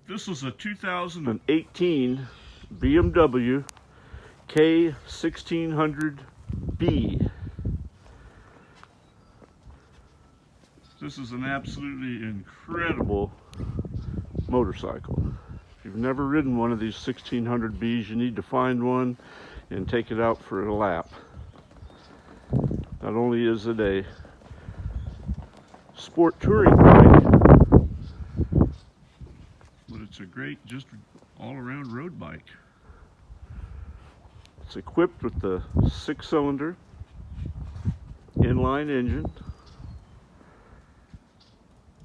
This is a 2018 BMW K1600 B. This is an absolutely incredible motorcycle. If you've never ridden one of these 1600 Bs, you need to find one and take it out for a lap. Not only is it a sport touring bike, but it's a great, just all-around road bike. It's equipped with the 6-cylinder inline engine,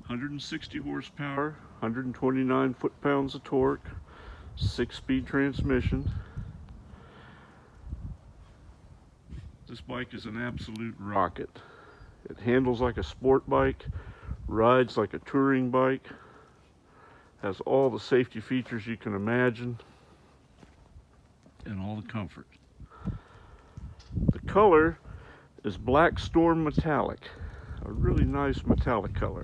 160 horsepower, 129 foot-pounds of torque, 6-speed transmission. This bike is an absolute rocket. It handles like a sport bike, rides like a touring bike, has all the safety features you can imagine, and all the comfort. The color is Black Storm Metallic, a really nice metallic color.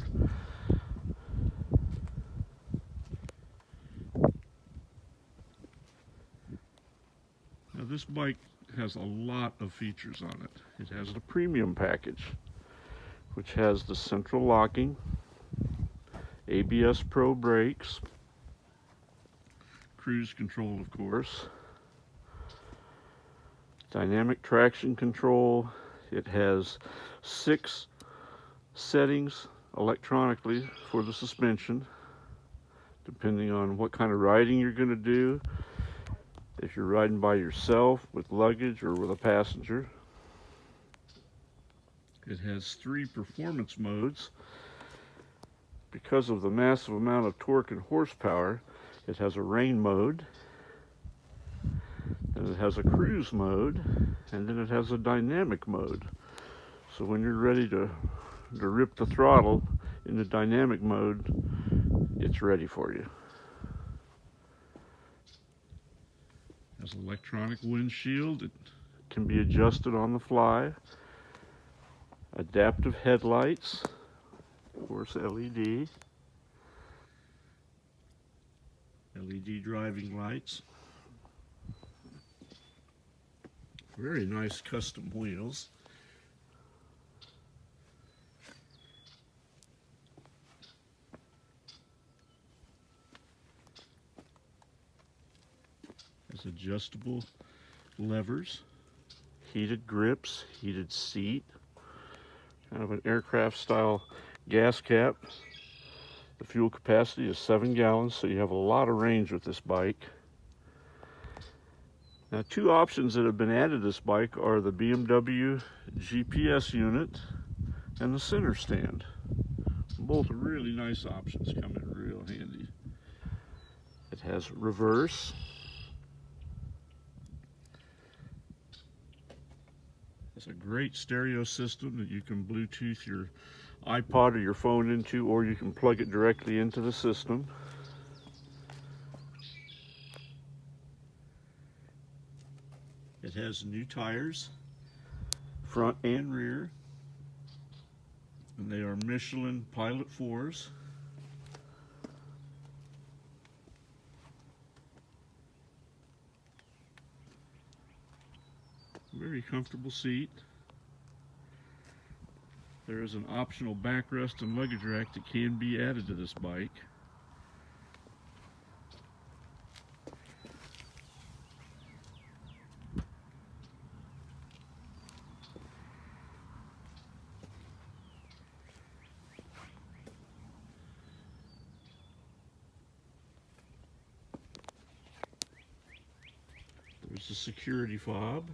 Now this bike has a lot of features on it. It has the premium package, which has the central locking, ABS Pro brakes, cruise control of course, dynamic traction control. It has 6 settings electronically for the suspension, depending on what kind of riding you're going to do. If you're riding by yourself, with luggage, or with a passenger. It has 3 performance modes. Because of the massive amount of torque and horsepower, it has a rain mode, and it has a cruise mode, and then it has a dynamic mode. So when you're ready to rip the throttle in the dynamic mode, it's ready for you. It has electronic windshield. It can be adjusted on the fly. Adaptive headlights, of course LED driving lights. Very nice custom wheels. Has adjustable levers, heated grips, heated seat, kind of an aircraft style gas cap. The fuel capacity is 7 gallons, so you have a lot of range with this bike. Now, 2 options that have been added to this bike are the BMW GPS unit and the center stand. Both are really nice options, come in real handy. It has reverse. It's a great stereo system that you can Bluetooth your iPod or your phone into, or you can plug it directly into the system. It has new tires, front and rear, and they are Michlen Pilot 4s. Very comfortable seat. There is an optional backrest and luggage rack that can be added to this bike. There's a security fob.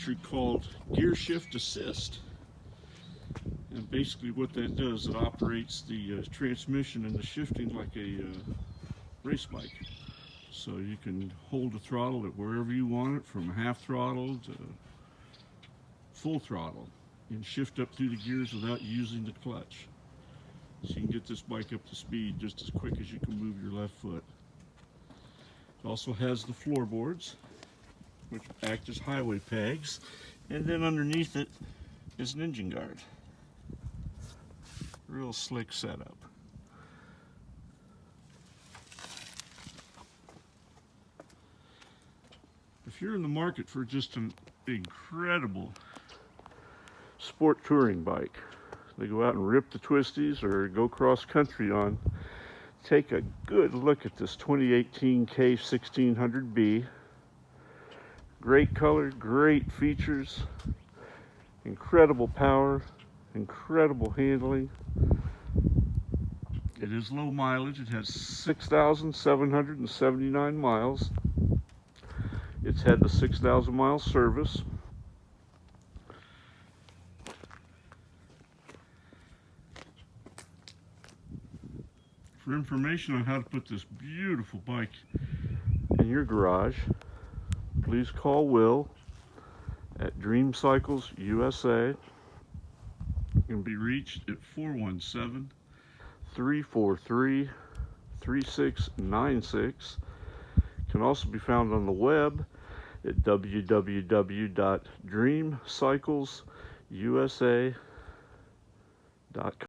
feature called Gear Shift Assist. And basically what that does, it operates the transmission and the shifting like a race bike. So you can hold the throttle at wherever you want it, from half throttle to full throttle, and shift up through the gears without using the clutch. So you can get this bike up to speed just as quick as you can move your left foot. It also has the floorboards, which act as highway pegs, and then underneath it is an engine guard. Real slick setup. If you're in the market for just an incredible sport touring bike to go out and rip the twisties or go cross country on, take a good look at this 2018 K1600 B. Great color, great features, incredible power, incredible handling. It is low mileage. It has 6,779 miles. It's had the 6,000 mile service. For information on how to put this beautiful bike in your garage, please call Will at Dream Cycles USA. You can be reached at 417-343-3696. Can also be found on the web at www.dreamcyclesusa.com.